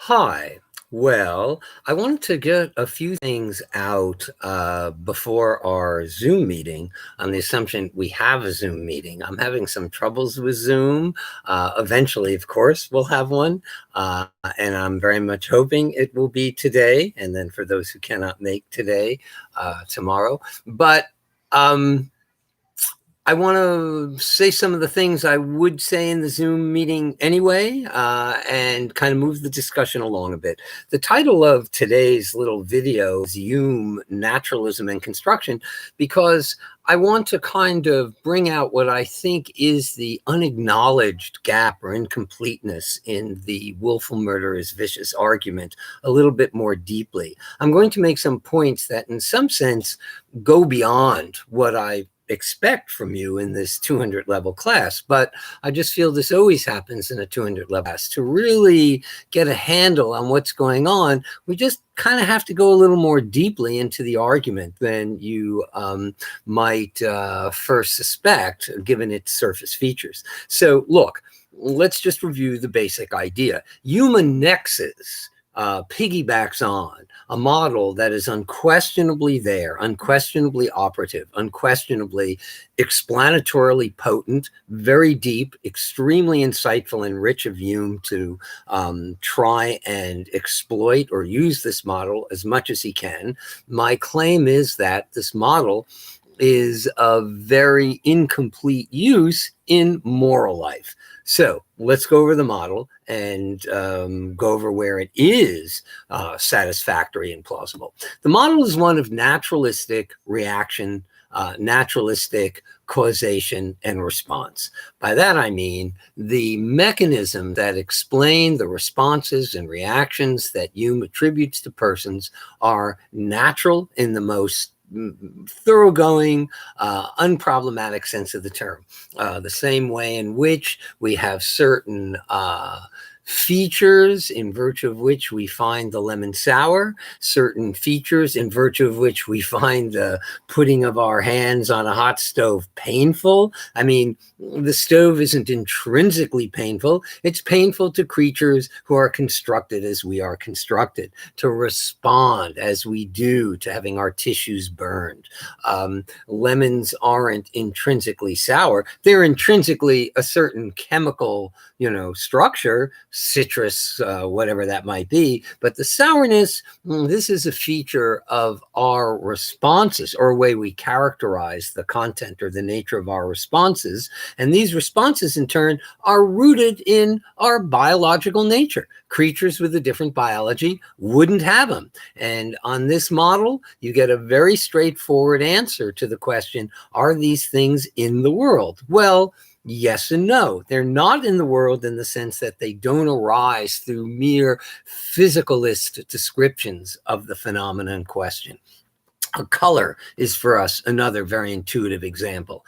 Hi. Well, I wanted to get a few things out before our Zoom meeting on the assumption we have a Zoom meeting. I'm having some troubles with Zoom. Eventually, of course, we'll have one. And I'm very much hoping it will be today. And then for those who cannot make today, tomorrow. But I want to say some of the things I would say in the Zoom meeting anyway, and kind of move the discussion along a bit. The title of today's little video is Hume, Naturalism and Construction, because I want to kind of bring out what I think is the unacknowledged gap or incompleteness in the willful murder is vicious argument a little bit more deeply. I'm going to make some points that in some sense go beyond what I expect from you in this 200 level class, but I just feel this always happens in a 200 level class. To really get a handle on what's going on, we just kind of have to go a little more deeply into the argument than you might first suspect, given its surface features. So look, let's just review the basic idea. Human nexus piggybacks on a model that is unquestionably there, unquestionably operative, unquestionably explanatorily potent, very deep, extremely insightful and rich of Hume to try and exploit or use this model as much as he can. My claim is that this model is of very incomplete use in moral life. So let's go over the model and go over where it is satisfactory and plausible. The model is one of naturalistic reaction, naturalistic causation and response. By that I mean the mechanism that explain the responses and reactions that Hume attributes to persons are natural in the most thoroughgoing, unproblematic sense of the term. The same way in which we have certain features in virtue of which we find the lemon sour, certain features in virtue of which we find the putting of our hands on a hot stove painful. I mean, the stove isn't intrinsically painful. It's painful to creatures who are constructed as we are constructed, to respond as we do to having our tissues burned. Lemons aren't intrinsically sour. They're intrinsically a certain chemical, structure, citrus, whatever that might be. But the sourness, this is a feature of our responses, or a way we characterize the content or the nature of our responses. And these responses, in turn, are rooted in our biological nature. Creatures with a different biology wouldn't have them. And on this model, you get a very straightforward answer to the question, are these things in the world? Well, yes and no. They're not in the world in the sense that they don't arise through mere physicalist descriptions of the phenomena in question. A color is for us another very intuitive example.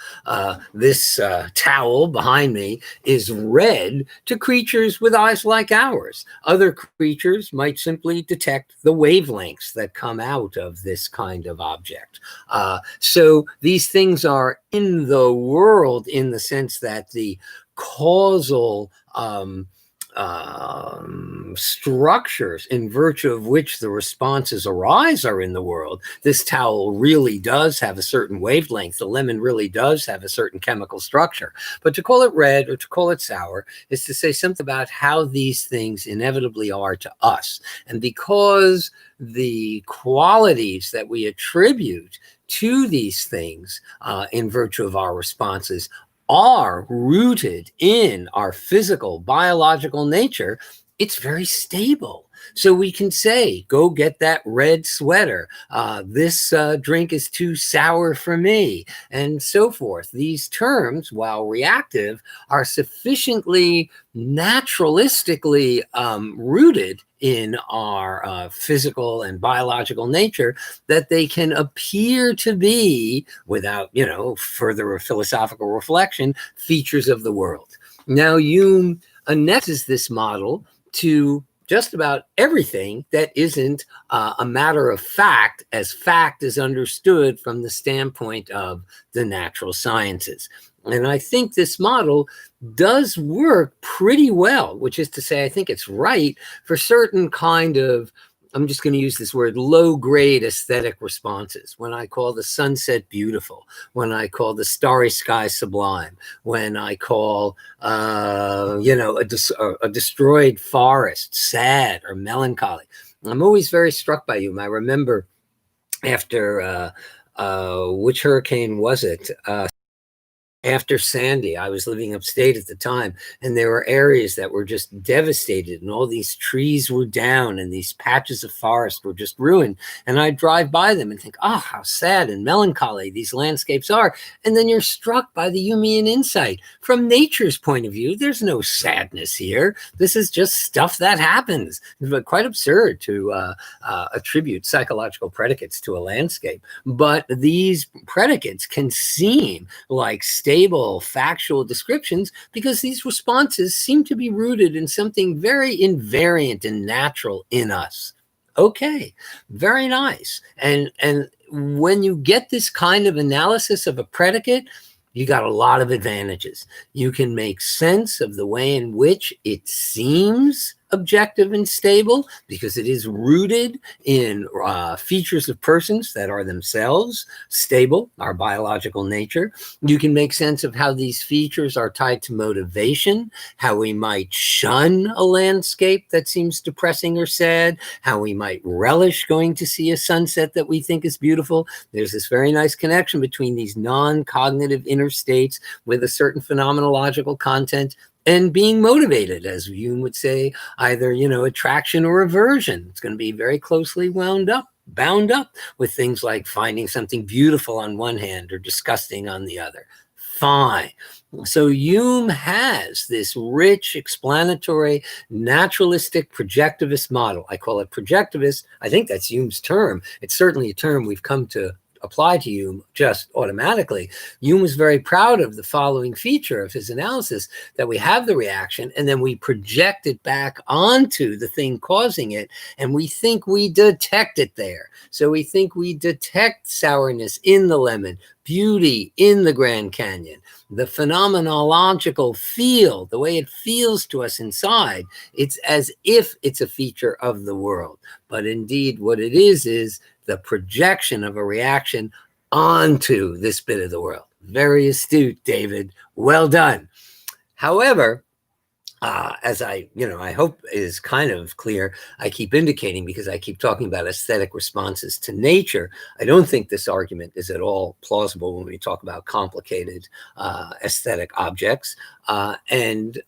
This towel behind me is red to creatures with eyes like ours. Other creatures might simply detect the wavelengths that come out of this kind of object. So these things are in the world in the sense that the causal structures in virtue of which the responses arise are in the world. This towel really does have a certain wavelength. The lemon really does have a certain chemical structure. But to call it red or to call it sour is to say something about how these things inevitably are to us. And because the qualities that we attribute to these things in virtue of our responses are rooted in our physical, biological nature, it's very stable. So we can say, go get that red sweater. This drink is too sour for me, and so forth. These terms, while reactive, are sufficiently naturalistically rooted in our physical and biological nature that they can appear to be, without further philosophical reflection, features of the world. Now Hume annexes this model to just about everything that isn't a matter of fact, as fact is understood from the standpoint of the natural sciences. And I think this model does work pretty well, which is to say, I think it's right for certain kind of, I'm just going to use this word, low-grade aesthetic responses. When I call the sunset beautiful, when I call the starry sky sublime, when I call, a destroyed forest sad or melancholy. I'm always very struck by Hume. I remember after, which hurricane was it? After Sandy, I was living upstate at the time, and there were areas that were just devastated, and all these trees were down, and these patches of forest were just ruined. And I'd drive by them and think, oh, how sad and melancholy these landscapes are. And then you're struck by the Humean insight. From nature's point of view, there's no sadness here. This is just stuff that happens. It's quite absurd to attribute psychological predicates to a landscape. But these predicates can seem like stable, factual descriptions because these responses seem to be rooted in something very invariant and natural in us. Okay, very nice. And when you get this kind of analysis of a predicate, you got a lot of advantages. You can make sense of the way in which it seems objective and stable because it is rooted in features of persons that are themselves stable, our biological nature. You can make sense of how these features are tied to motivation, how we might shun a landscape that seems depressing or sad, how we might relish going to see a sunset that we think is beautiful. There's this very nice connection between these non-cognitive inner states with a certain phenomenological content and being motivated, as Hume would say, either, attraction or aversion. It's going to be very closely bound up with things like finding something beautiful on one hand or disgusting on the other. Fine. So Hume has this rich, explanatory, naturalistic, projectivist model. I call it projectivist. I think that's Hume's term. It's certainly a term we've come to apply to Hume just automatically. Hume was very proud of the following feature of his analysis, that we have the reaction and then we project it back onto the thing causing it, and we think we detect it there. So we think we detect sourness in the lemon, beauty in the Grand Canyon, the phenomenological feel, the way it feels to us inside. It's as if it's a feature of the world. But indeed, what it is the projection of a reaction onto this bit of the world. Very astute, David. Well done. However, as I hope is kind of clear, I keep indicating, because I keep talking about aesthetic responses to nature, I don't think this argument is at all plausible when we talk about complicated aesthetic objects. And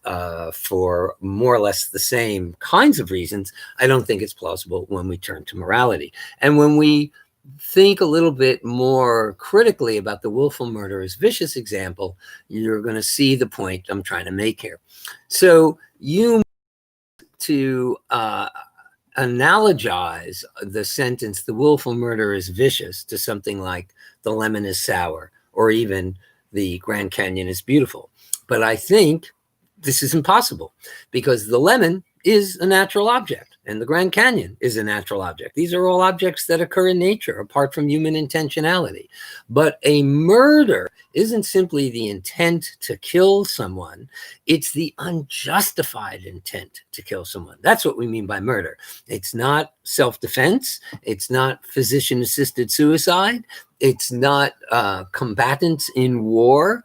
for more or less the same kinds of reasons, I don't think it's plausible when we turn to morality. And when we think a little bit more critically about the willful murderer's vicious example, you're going to see the point I'm trying to make here. So you to analogize the sentence, the willful murderer is vicious, to something like the lemon is sour, or even the Grand Canyon is beautiful. But I think this is impossible, because the lemon is a natural object and the Grand Canyon is a natural object. These are all objects that occur in nature apart from human intentionality. But a murder isn't simply the intent to kill someone, it's the unjustified intent to kill someone. That's what we mean by murder. It's not self-defense, it's not physician-assisted suicide, it's not combatants in war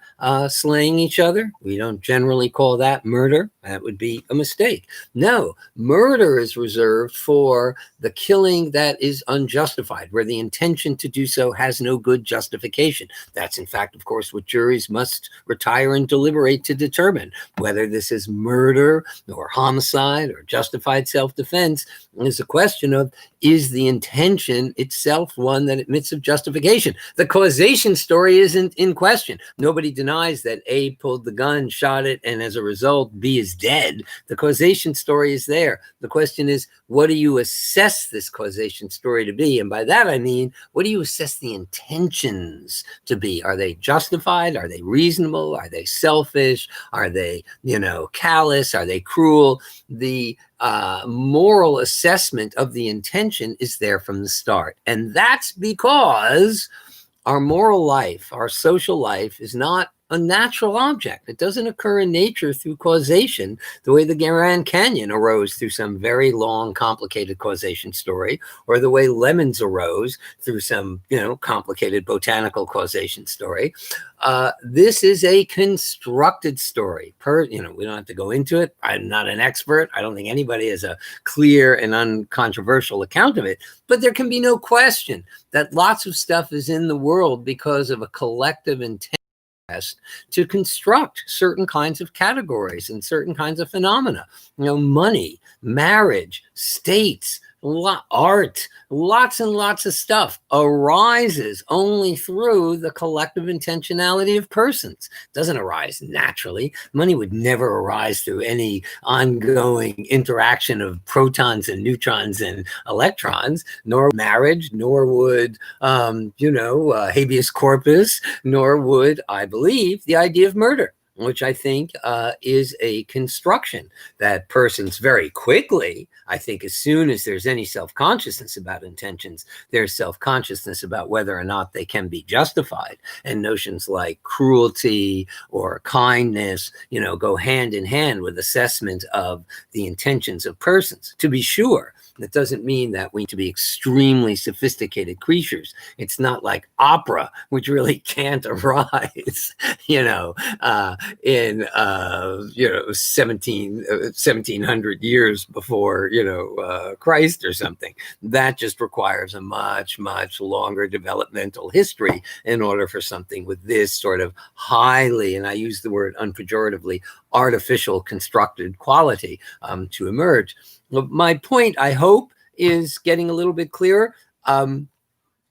slaying each other. We don't generally call that murder. That would be a mistake. No, murder is reserved for the killing that is unjustified, where the intention to do so has no good justification. That's, in fact, of course, what juries must retire and deliberate to determine. Whether this is murder or homicide or justified self-defense is a question of, is the intention itself one that admits of justification? The causation story isn't in question. Nobody denies that A pulled the gun, shot it, and as a result, B is dead. The causation story is there. The question is, what do you assess this causation story to be? And by that, I mean, what do you assess the intentions to be? Are they justified? Are they reasonable? Are they selfish? Are they, callous? Are they cruel? The moral assessment of the intention is there from the start. And that's because our moral life, our social life, is not a natural object. It doesn't occur in nature through causation, the way the Grand Canyon arose through some very long, complicated causation story, or the way lemons arose through some, complicated botanical causation story. This is a constructed story. We don't have to go into it. I'm not an expert. I don't think anybody has a clear and uncontroversial account of it, but there can be no question that lots of stuff is in the world because of a collective intent to construct certain kinds of categories and certain kinds of phenomena. Money, marriage, states, art, lots and lots of stuff arises only through the collective intentionality of persons. It doesn't arise naturally. Money would never arise through any ongoing interaction of protons and neutrons and electrons, nor marriage, nor would, habeas corpus, nor would, I believe, the idea of murder, which I think is a construction that persons very quickly, I think as soon as there's any self-consciousness about intentions, there's self-consciousness about whether or not they can be justified. And notions like cruelty or kindness, go hand in hand with assessment of the intentions of persons. To be sure, that doesn't mean that we need to be extremely sophisticated creatures. It's not like opera, which really can't arise, in 1700 years before Christ or something. That just requires a much, much longer developmental history in order for something with this sort of highly, and I use the word unpejoratively, artificial constructed quality to emerge. My point, I hope, is getting a little bit clearer.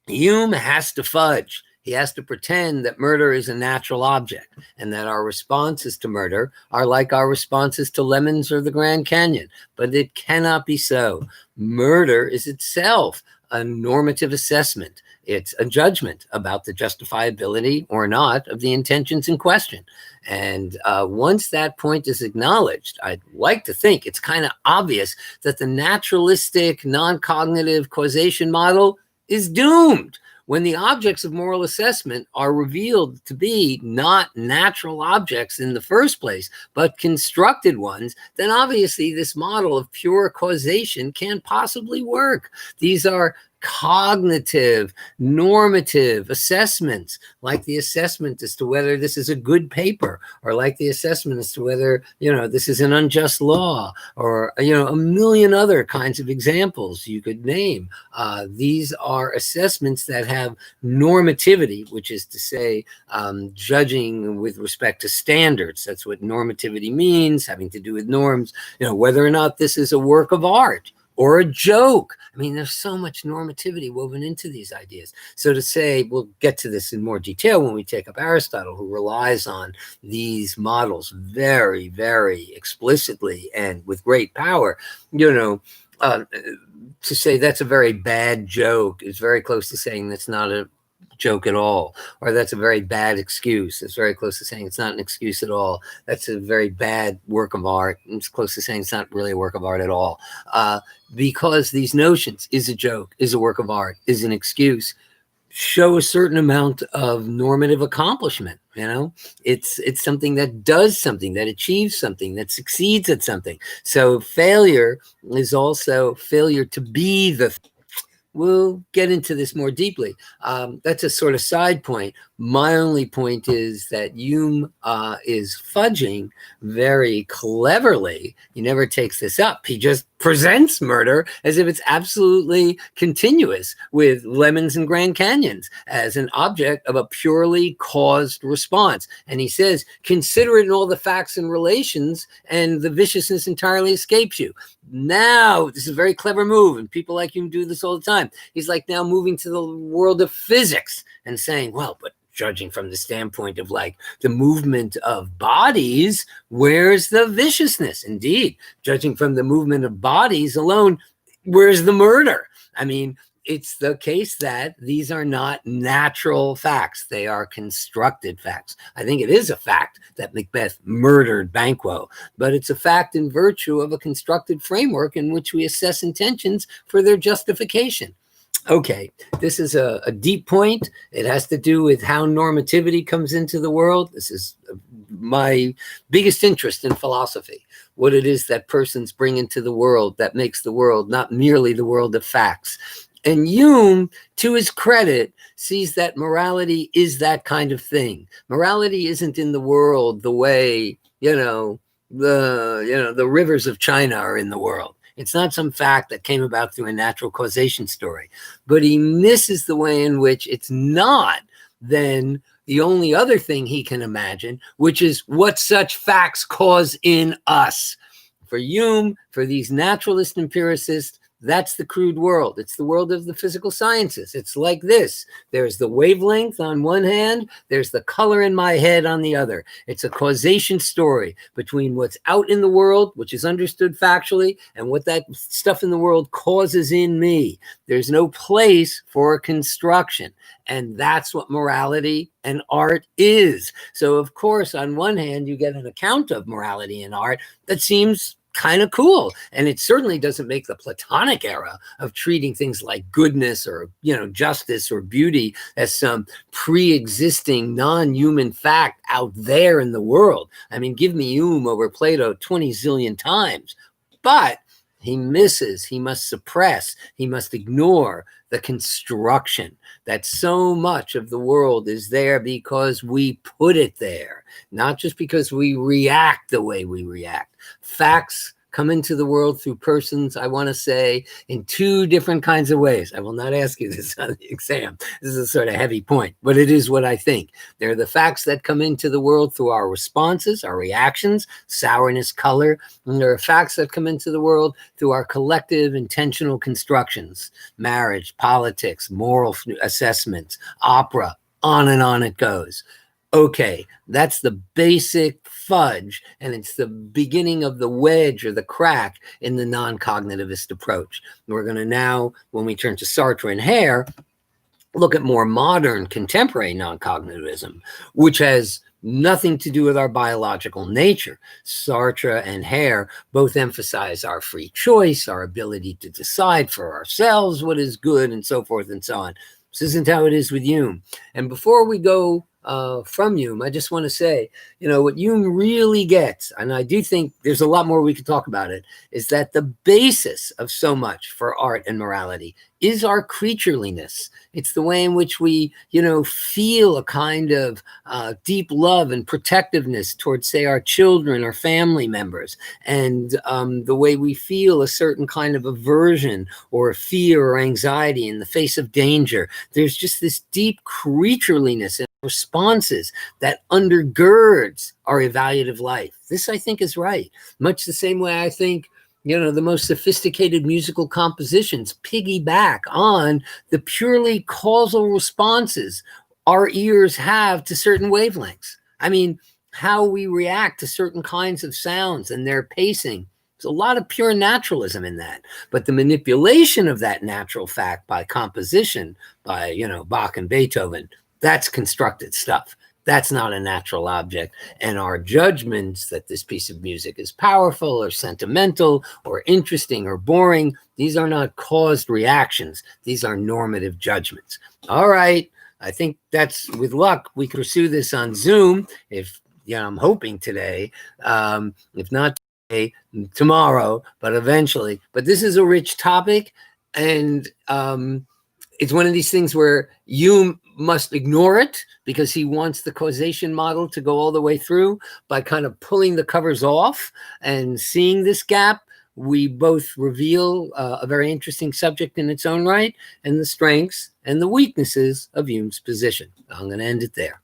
Hume has to fudge. He has to pretend that murder is a natural object and that our responses to murder are like our responses to lemons or the Grand Canyon. But it cannot be so. Murder is itself a normative assessment. It's a judgment about the justifiability or not of the intentions in question. And once that point is acknowledged, I'd like to think it's kind of obvious that the naturalistic, non-cognitive causation model is doomed. When the objects of moral assessment are revealed to be not natural objects in the first place, but constructed ones, then obviously this model of pure causation can't possibly work. These are cognitive, normative assessments, like the assessment as to whether this is a good paper, or like the assessment as to whether, this is an unjust law, or, a million other kinds of examples you could name. These are assessments that have normativity, which is to say, judging with respect to standards. That's what normativity means, having to do with norms, whether or not this is a work of art or a joke. I mean, there's so much normativity woven into these ideas. So to say, we'll get to this in more detail when we take up Aristotle, who relies on these models very, very explicitly and with great power, to say that's a very bad joke is very close to saying that's not a joke at all, or that's a very bad excuse. It's very close to saying it's not an excuse at all. That's a very bad work of art. It's close to saying it's not really a work of art at all. Because these notions, is a joke, is a work of art, is an excuse, show a certain amount of normative accomplishment. It's something that does something, that achieves something, that succeeds at something. So failure is also failure to be the. We'll get into this more deeply. That's a sort of side point. My only point is that Hume is fudging very cleverly. He never takes this up. He just presents murder as if it's absolutely continuous with lemons and Grand Canyons as an object of a purely caused response. And he says, consider it in all the facts and relations, and the viciousness entirely escapes you. Now, this is a very clever move, and people like Hume do this all the time. He's like now moving to the world of physics and saying, well, but judging from the standpoint of like the movement of bodies, where's the viciousness? Indeed, judging from the movement of bodies alone, where's the murder? I mean, it's the case that these are not natural facts. They are constructed facts. I think it is a fact that Macbeth murdered Banquo, but it's a fact in virtue of a constructed framework in which we assess intentions for their justification. Okay, this is a deep point. It has to do with how normativity comes into the world. This is my biggest interest in philosophy, what it is that persons bring into the world that makes the world not merely the world of facts. And Hume, to his credit, sees that morality is that kind of thing. Morality isn't in the world the way, the rivers of China are in the world. It's not some fact that came about through a natural causation story, but he misses the way in which it's not then the only other thing he can imagine, which is what such facts cause in us. For Hume, for these naturalist empiricists, that's the crude world. It's the world of the physical sciences. It's like this. There's the wavelength on one hand, there's the color in my head on the other. It's a causation story between what's out in the world, which is understood factually, and what that stuff in the world causes in me. There's no place for construction. And that's what morality and art is. So, of course, on one hand, you get an account of morality and art that seems kind of cool. And it certainly doesn't make the Platonic era of treating things like goodness or, justice or beauty as some pre-existing non-human fact out there in the world. I mean, give me Hume over Plato 20 zillion times. But he misses, he must suppress, he must ignore the construction that so much of the world is there because we put it there, not just because we react the way we react. Facts come into the world through persons, I want to say, in two different kinds of ways. I will not ask you this on the exam. This is a sort of heavy point, but it is what I think. There are the facts that come into the world through our responses, our reactions, sourness, color, and there are facts that come into the world through our collective intentional constructions, marriage, politics, moral assessments, opera, on and on it goes. Okay, that's the basic fudge, and it's the beginning of the wedge or the crack in the non-cognitivist approach. We're going to now, when we turn to Sartre and Hare, look at more modern contemporary non-cognitivism, which has nothing to do with our biological nature. Sartre and Hare both emphasize our free choice, our ability to decide for ourselves what is good, and so forth and so on. This isn't how it is with Hume. And before we go from Hume, I just want to say, what Hume really gets, and I do think there's a lot more we could talk about it, is that the basis of so much for art and morality is our creatureliness. It's the way in which we, feel a kind of deep love and protectiveness towards, say, our children or family members, and the way we feel a certain kind of aversion or fear or anxiety in the face of danger. There's just this deep creatureliness in responses that undergirds our evaluative life. This, I think, is right. Much the same way I think the most sophisticated musical compositions piggyback on the purely causal responses our ears have to certain wavelengths. I mean, how we react to certain kinds of sounds and their pacing. There's a lot of pure naturalism in that. But the manipulation of that natural fact by composition, by, Bach and Beethoven, that's constructed stuff. That's not a natural object. And our judgments that this piece of music is powerful or sentimental or interesting or boring, these are not caused reactions. These are normative judgments. All right. I think that's, with luck, we can pursue this on Zoom if, I'm hoping today. If not today, tomorrow, but eventually. But this is a rich topic. And it's one of these things where you must ignore it because he wants the causation model to go all the way through. By kind of pulling the covers off and seeing this gap, we both reveal a very interesting subject in its own right, and the strengths and the weaknesses of Hume's position. I'm going to end it there.